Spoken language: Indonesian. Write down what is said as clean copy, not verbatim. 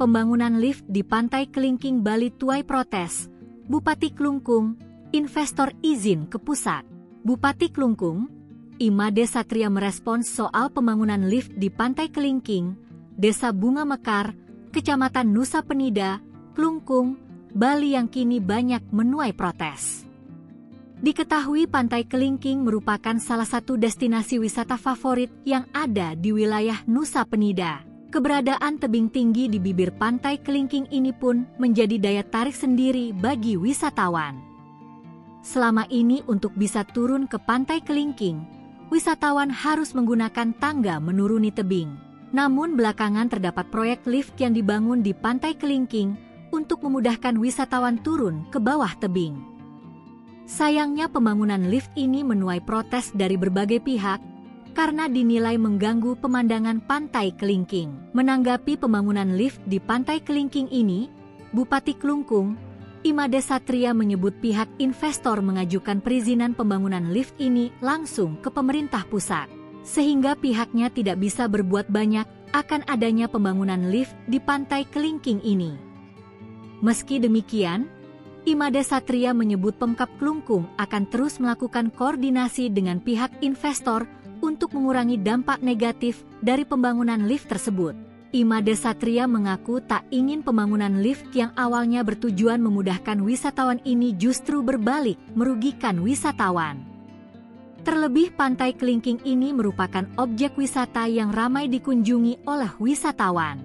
Pembangunan lift di Pantai Kelingking Bali tuai protes. Bupati Klungkung, investor izin ke pusat. Bupati Klungkung, Imade Satria merespons soal pembangunan lift di Pantai Kelingking, Desa Bunga Mekar, Kecamatan Nusa Penida, Klungkung, Bali yang kini banyak menuai protes. Diketahui Pantai Kelingking merupakan salah satu destinasi wisata favorit yang ada di wilayah Nusa Penida. Keberadaan tebing tinggi di bibir Pantai Kelingking ini pun menjadi daya tarik sendiri bagi wisatawan. Selama ini untuk bisa turun ke Pantai Kelingking, wisatawan harus menggunakan tangga menuruni tebing. Namun belakangan terdapat proyek lift yang dibangun di Pantai Kelingking untuk memudahkan wisatawan turun ke bawah tebing. Sayangnya pembangunan lift ini menuai protes dari berbagai pihak karena dinilai mengganggu pemandangan Pantai Kelingking. Menanggapi pembangunan lift di Pantai Kelingking ini, Bupati Klungkung, Imade Satria menyebut pihak investor mengajukan perizinan pembangunan lift ini langsung ke pemerintah pusat, sehingga pihaknya tidak bisa berbuat banyak akan adanya pembangunan lift di Pantai Kelingking ini. Meski demikian, Imade Satria menyebut Pemkab Klungkung akan terus melakukan koordinasi dengan pihak investor untuk mengurangi dampak negatif dari pembangunan lift tersebut. Imade Satria mengaku tak ingin pembangunan lift yang awalnya bertujuan memudahkan wisatawan ini justru berbalik merugikan wisatawan. Terlebih Pantai Kelingking ini merupakan objek wisata yang ramai dikunjungi oleh wisatawan.